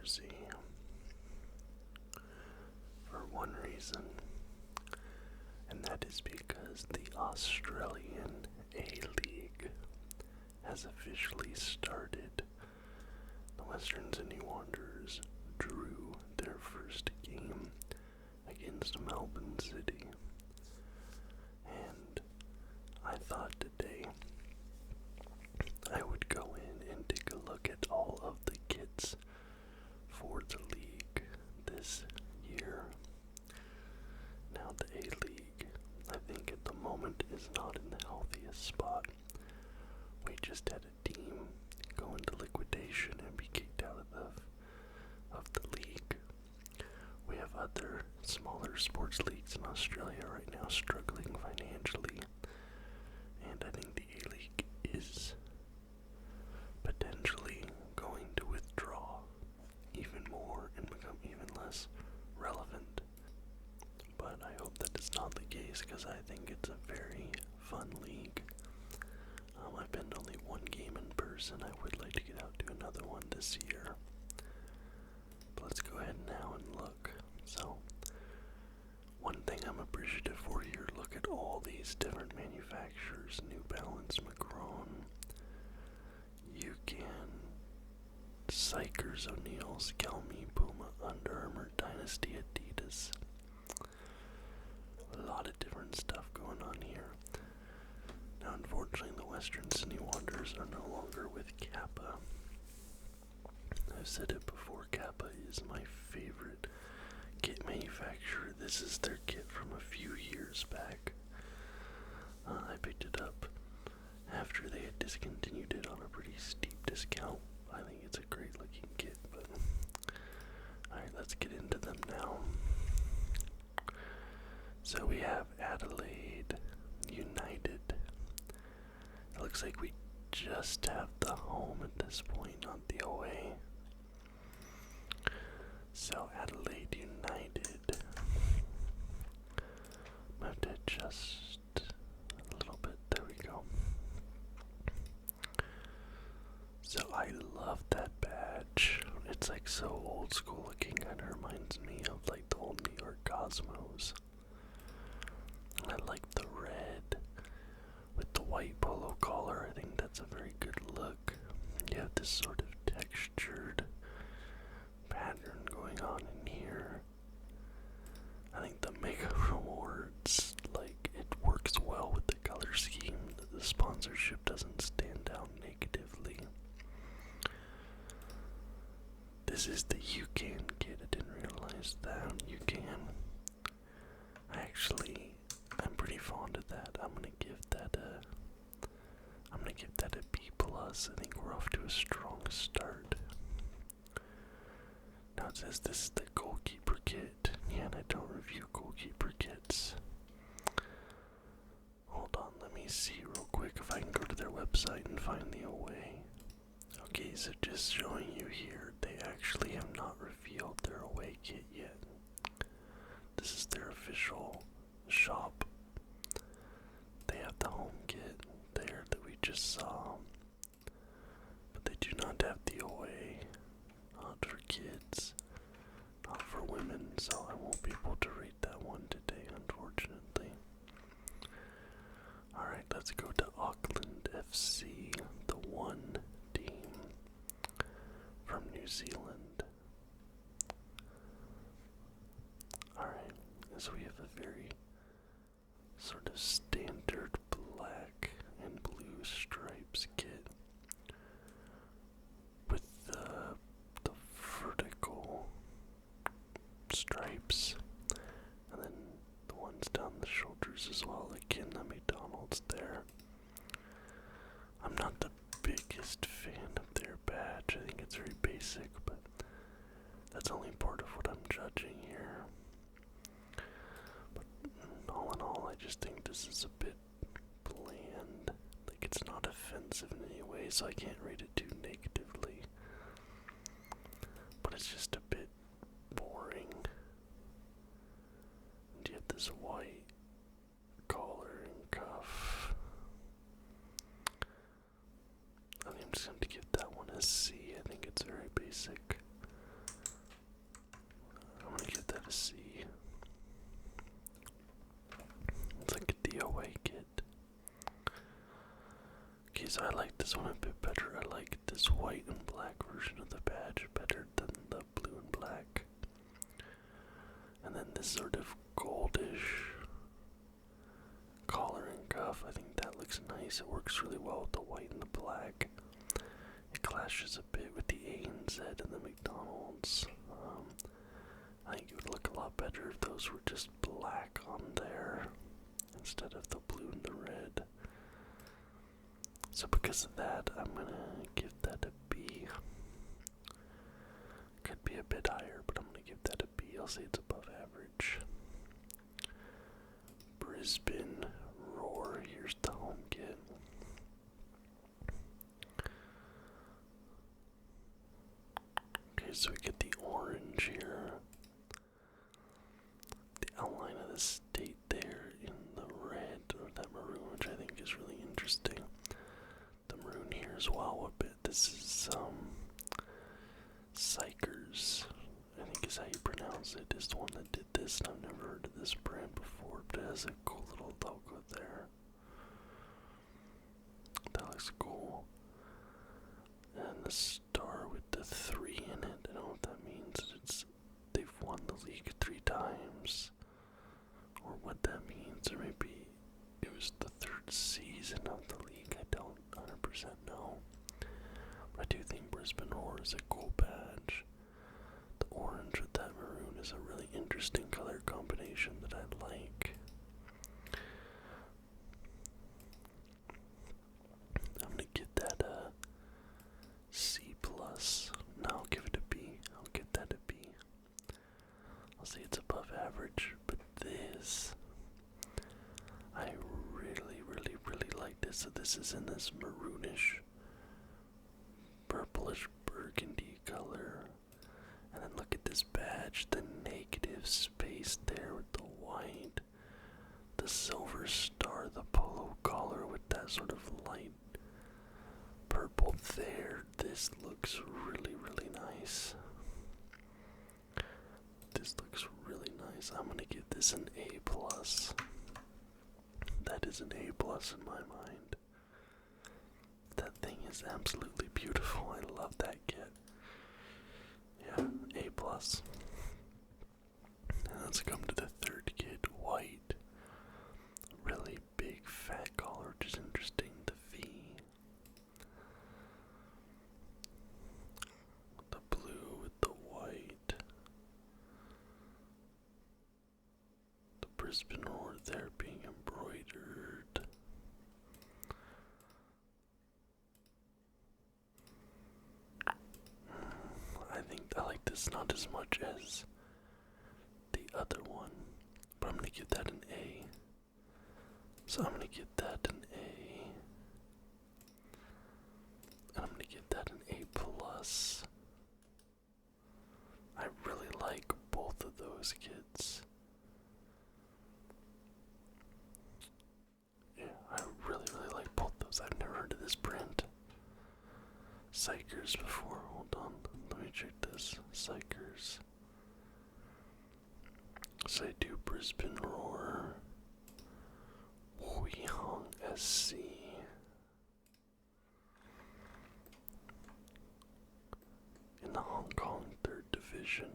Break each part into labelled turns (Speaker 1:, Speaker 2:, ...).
Speaker 1: jersey for one reason, and that is because the Australian A-League has officially started. The Western Sydney Wanderers drew their first game against Melbourne City, and I thought today I would go in and take a look at all of the kits for the league this year. Now, the A-League, I think at the moment, is not in the healthiest spot. We just had a team go into liquidation and be kicked out of the league. We have other smaller sports leagues in Australia right now struggling financially, and I think the A-League is potentially going to withdraw even more and become even less relevant. But I hope that is not the case, because I think it's a very fun league. I've been to only one game in person. I would like to get out to another one this year. But let's go ahead now and look. So, one thing I'm appreciative for here, look at all these different manufacturers. New Balance, Macron, Yukon, Sykers, O'Neill's, Kelme, Puma, Under Armour, Dynasty, Adidas. A lot of different stuff going on here. Now, unfortunately, the Western Sydney Wanderers are no longer with Kappa. I've said it before, Kappa is my favorite kit manufacturer. This is their kit from a few years back. I picked it up after they had discontinued it on a pretty steep discount. I think it's a great looking kit, but alright, let's get into them now. So we have Adelaide United. It looks like we just have the home at this point, not the away. So Adelaide United. I have to adjust a little bit. There we go. So I love that badge. It's like so old school looking, kind of reminds me of like the old New York Cosmos. And I like the red with the white polo collar. I think that's a very good look. You have this sort of textured pattern going on in here. I think the Mega Rewards, like, it works well with the color scheme. The sponsorship doesn't stand out negatively. This is the Yukon kit. I didn't realize that. Yukon. I'm pretty fond of that. I'm gonna give that a B+. I think we're off to a strong start. Now it says this is the goalkeeper kit. Yeah, and I don't review goalkeeper kits. Hold on, let me see real quick if I can go to their website and find the away. Okay, so just showing you here, they actually have not revealed their away kit yet. This is their official shop. They have the home kit there that we just saw, but they do not have the away. Not for kids, not for women, so I won't be able to rate that one today, unfortunately. Alright, let's go to Auckland FC, the one team from New Zealand. Alright, so we have a very sort of standard black and blue stripes kit with the vertical stripes, and then the ones down the shoulders as well, like in the McDonald's there. I'm not the biggest fan of their badge. I think it's very basic, but that's only part of what I'm judging here. But all in all, I just think this is a bit bland. Like, it's not offensive in any way, so I can't rate it too negatively. But it's just a bit boring. And you have this white collar and cuff. I think I'm just going to give that one a C. I think it's very basic. so I like this one a bit better. I like this white and black version of the badge better than the blue and black. And then this sort of goldish collar and cuff, I think that looks nice. It works really well with the white and the black. It clashes a bit with the A and Z and the McDonald's. I think it would look a lot better if those were just black on there instead of the blue and the red. So because of that, I'm gonna give that a B. Could be a bit higher, but I'm gonna give that a B. I'll say it's above average. Brisbane Roar, here's the home kit. Okay, so we get the orange here. The outline of the state there in the red, or that maroon, which I think is really interesting. The maroon here as well a bit. This is Psychers, I think is how you pronounce it, is the one that did this, and I've never heard of this brand before, but it has a cool little logo there. That looks cool. And the star with the 3 in it, I don't know what that means. They've won the league 3 times, or what that means, or maybe it was the 3rd season of the league. I don't 100% know. But I do think Brisbane Roar is a cool badge. The orange with that maroon is a really interesting color combination that I like. I'm gonna get that a C+. No, I'll give it a B. I'll get that a B. I'll say it's above average, but this, I really like this. So this is in this maroonish, purplish burgundy color. And then look at this badge, the negative space there with the white, the silver star, the polo collar with that sort of light purple there. This looks really nice. This looks really nice. I'm gonna give this an A+. That is an A+ in my mind. That thing is absolutely beautiful. I love that kit. Yeah, A+. And let's come to the 3rd kit, white. Really big fat collar, which is interesting. The V. The blue with the white. The Brisbane Roar there being embroidered. I think I like this not as much as the other one, but I'm gonna give that an A. So I'm gonna give that an A, and I'm gonna give that an A+. I really like both of those kits. Yeah, I really like both those. I've never heard of this brand, Psychers, before. Hold on, let me check this. Psychers. So I do Brisbane Roar, Wellington FC, in the Hong Kong 3rd Division.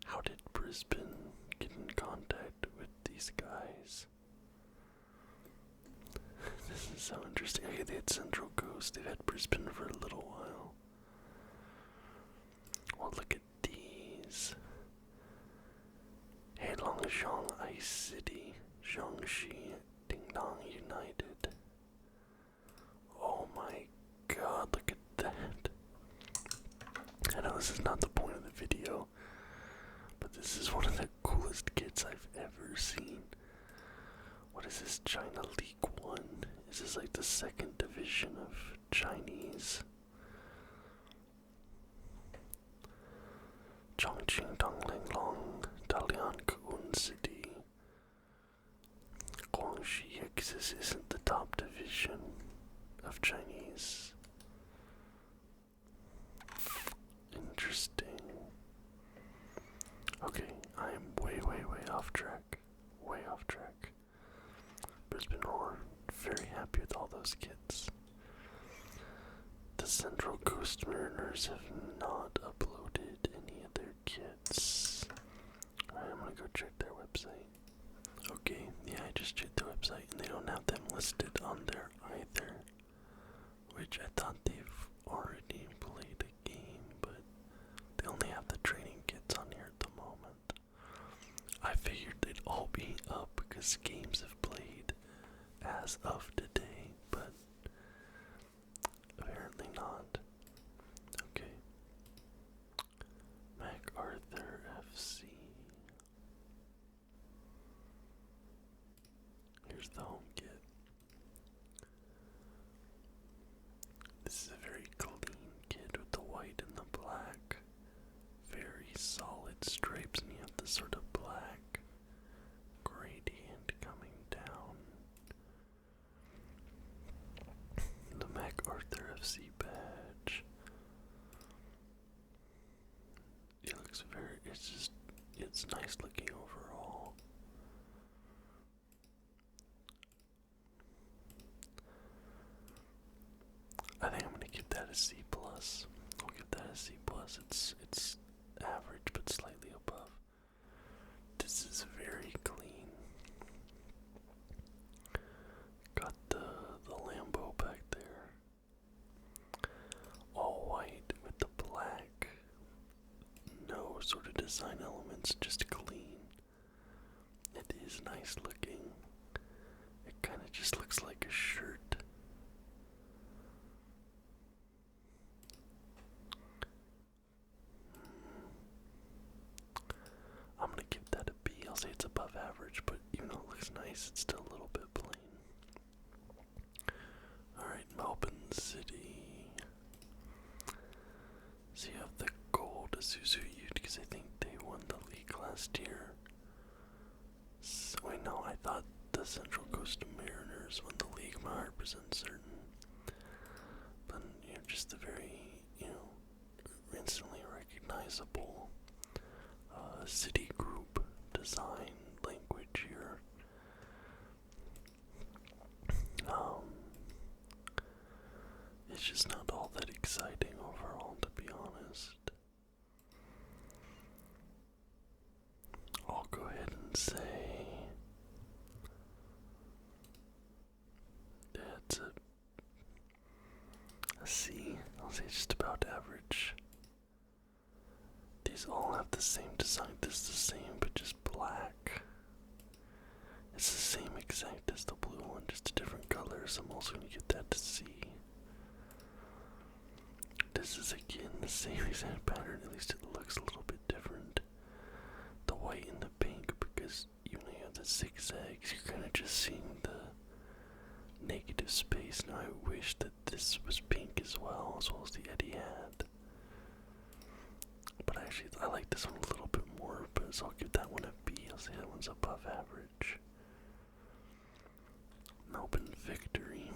Speaker 1: How did Brisbane get in contact with these guys? This is so interesting. Okay, they had Central Coast. They've had Brisbane for a little while. Well, look at these. Heilongjiang Ice City, Jiangxi Dingdong United. Oh my god, look at that. I know this is not the point of the video, but this is one of the coolest kits I've ever seen. What is this, China League 1? Is this like the 2nd division of Chinese? Chongqing Donglinglong, Dalian Kowloon City. Guangxi Exis isn't the top division of Chinese. Interesting. Okay, I am way off track. Way off track. Brisbane Roar, very happy with all those kits. the Central Coast Mariners have not uploaded any of their kits. Alright, I'm gonna go check their website. Okay, yeah, I just checked the website and they don't have them listed on there either. Which I thought they've already played a game, but they only have the training kits on here at the moment. I figured they'd all be up because games have played as of today, but apparently not. Okay. Macarthur FC. Here's the home kit. This is a very clean kit with the white and the black. Very solid stripes, and you have this sort of black gradient coming down. The Macarthur FC badge. It looks it's nice looking overall. I think I'm gonna give that a C plus. I'll give that a C plus. It's average but slightly above. This is very clean. Got the Lambo back there. All white with the black. No sort of design elements, just clean. It is nice looking. It kind of just looks like a shirt. I'm gonna give that a B. I'll say it's above average, but even though it looks nice, it's still a little bit plain. Alright, Melbourne City. So you have the gold Isuzu Ute, because I think they won the league last year. So, wait, no, I thought the Central Coast Mariners won the league. I'm not 100% certain. But, just a very, instantly recognizable city group design language here. It's just not all that exciting overall, to be honest. I'll go ahead and say it's a C. I'll say it's just about average. These all have the same design. This is the same, but just black. It's the same exact as the blue one, just a different color, so I'm also going to get that to C. This is again the same exact pattern, at least it looks a little bit different. The white and the pink, because even though you have the zigzags, you're kind of just seeing the negative space. Now I wish that this was pink as well as the Etihad. But actually, I like this one a little bit more, but so I'll give that one a B. I'll say that one's above average. Melbourne Victory.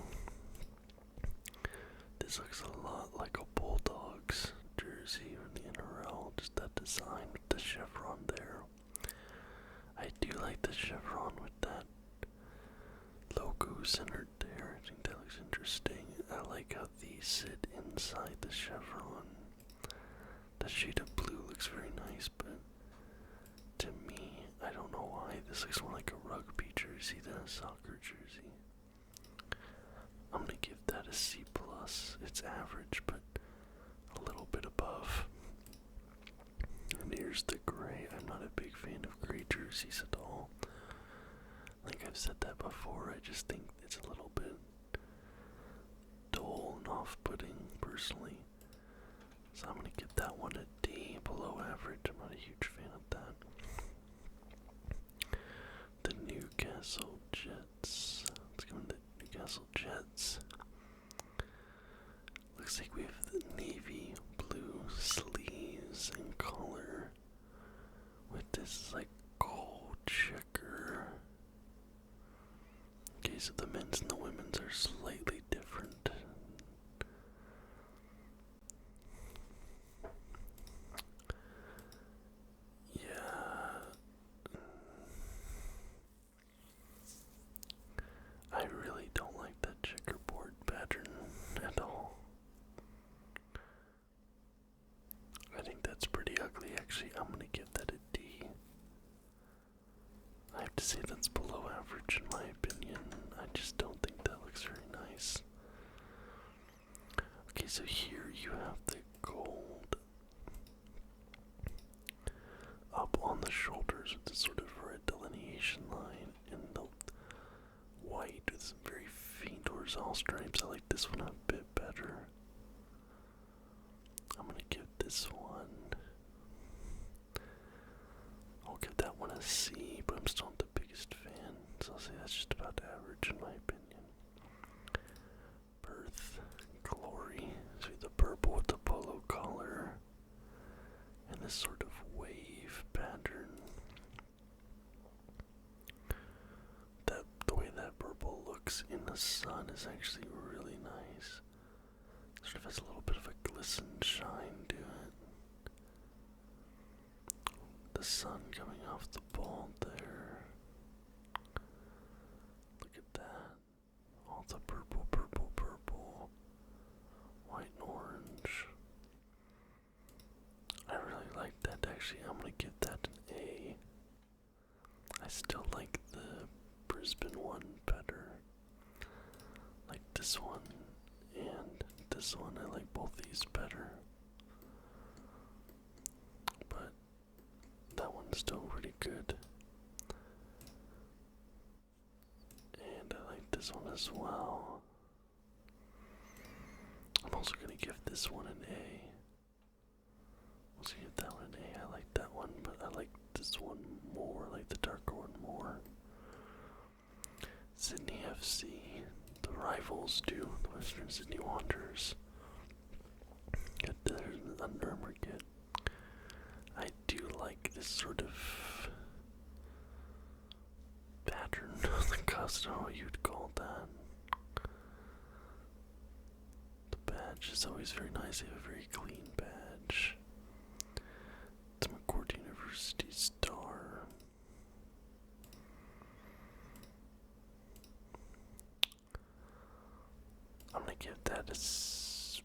Speaker 1: This looks a lot like a Bulldogs jersey from the NRL, just that design with the chevron there. I do like the chevron with that logo centered there. I think that looks interesting. I like how these sit inside the chevron. The shade of blue looks very nice, but to me, I don't know why, this looks more like a rugby jersey than a soccer jersey. I'm gonna give that a C+. It's average, but a little bit above. And here's the gray. I'm not a big fan of gray jerseys at all. I think I've said that before. I just think it's a little bit dull and off-putting, personally. So I'm gonna give that one a D, below average. I'm not a huge fan of that. The Newcastle Jets. Let's go into Newcastle Jets. Looks like we have the navy blue sleeves and collar with this like gold checker. Okay, so the men's and the women's are slightly different. I really don't like that checkerboard pattern at all. Actually, I'm gonna give that a D. I have to say that's below average in my opinion. I just don't think that looks very nice. Okay, so here you have the gold up on the shoulders with the sort of red delineation line, and the white with some very faint horizontal stripes. I like this one a bit better. I'm gonna give this one, I'll give that one a C, but I'm still not the biggest fan, so I'll say that's just about average in my opinion. Perth Glory, so the purple with the polo collar, and this sort of wave pattern. The way that purple looks in the sun is actually really nice. Sort of has a little bit of a glisten shine to it. The sun coming off the ball there. Look at that. All the purple, purple, purple. White and orange. I really like that actually. I'm gonna give that an A. I still like the Brisbane one better. Like this one and this one. I like both these better. But that one's still pretty good. And I like this one as well. I'm also gonna give this one an A. Let's give that one an A. I like that one, but I like this one more. I like the darker one more. Sydney FC, the rivals to the Western Sydney Wanderers. There's an Under Armour kit. I do like this sort of pattern on the cuffs. I don't know what you'd call that. The badge is always very nice. They have a very clean badge. It's a Macarthur University star. I'm gonna give that a C.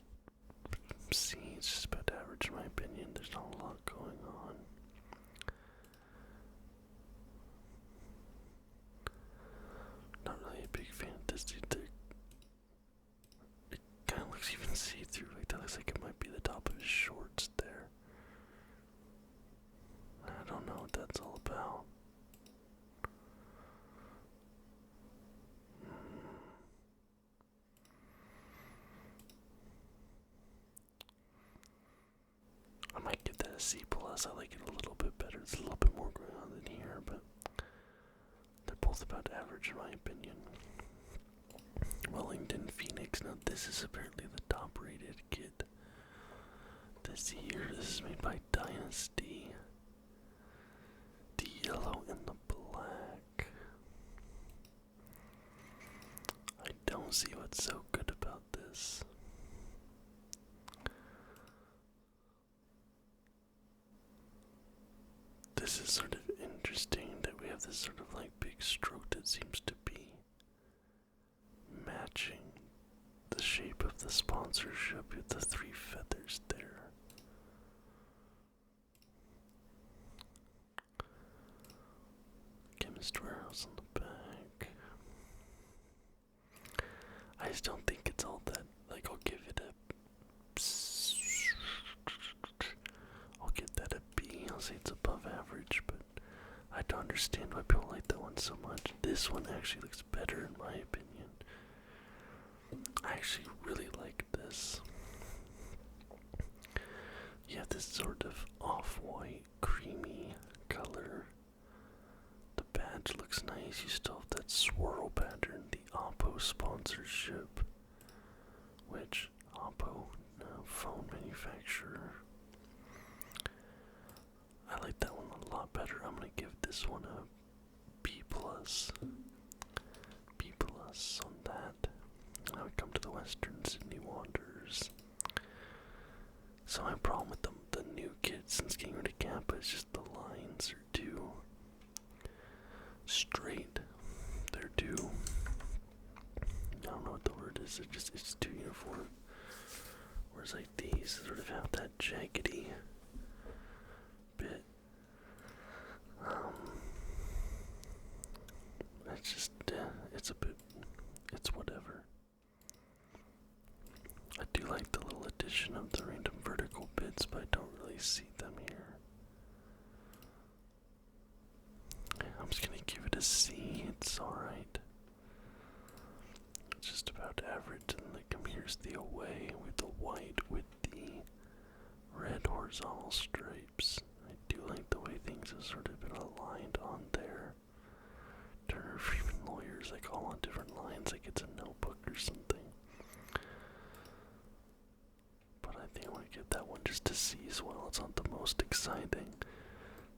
Speaker 1: It's just about average in my opinion. There's not a lot going on. Not really a big fan of this either. It kind of looks even see-through. Like that looks like it might be the top of his shorts there. I don't know what that's all about. I might give that a C+. I like it a little bit better. It's a little bit more going on than here, but they're both about average in my opinion. Wellington Phoenix. Now this is apparently the top rated kit this year. This is made by Dynasty. The yellow and the black. I don't see what's so good about this. This is sort of interesting that we have this sort of like big stroke that seems to be matching the shape of the sponsorship with the three feathers there. Chemist Warehouse on the back. I just don't think it's all that, like I'll give that a B. I'll say it's above average, but I don't understand why people like that one so much. This one actually looks better in my opinion. I actually really like this. You have this sort of off-white, creamy color. The badge looks nice. You still have that swirl pattern, the Oppo sponsorship, which Oppo, phone manufacturer. I like that one a lot better. I'm gonna give this one a B+. B+ on that. Now we come to the Western Sydney Wanderers. So my problem with the new kids since getting rid of Kappa is just the lines are too straight. They're too, I don't know what the word is. It's too uniform. Whereas like these sort of have that jaggedy position of the random vertical bits, but I don't really see them here. I'm just gonna give it a C. It's alright. It's just about average. And like, here's the away with the white with the red horizontal stripes. I do like the way things have sort of been aligned on there. Turner Freeman Lawyers, like all on different lines, like it's a notebook or something. But I think I want to give that one just to see as well. It's not the most exciting.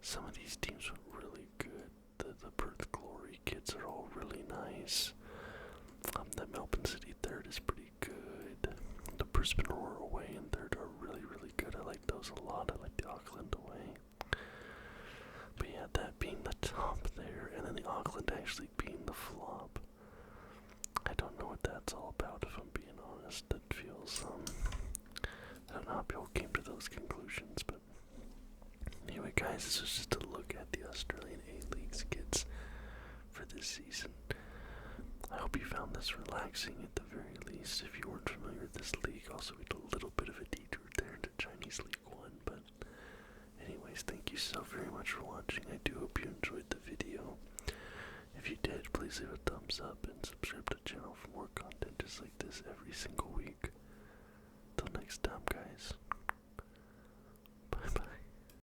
Speaker 1: Some of these teams were really good. The Perth Glory kids are all really nice. The Melbourne City third is pretty good. The Brisbane Roar away and third are really, really good. I like those a lot. I like the Auckland away. But yeah, that being the top there, and then the Auckland actually being the flop. I don't know what that's all about, if I'm being honest. That feels, I don't know how people came to those conclusions, but anyway, guys, this was just a look at the Australian A-League skits for this season. I hope you found this relaxing at the very least. If you weren't familiar with this league, also we did a little bit of a detour there into Chinese League 1, but anyways, thank you so very much for watching. I do hope you enjoyed the video. If you did, please leave a thumbs up and subscribe to the channel for more content just like this every single week. Till next time, guys.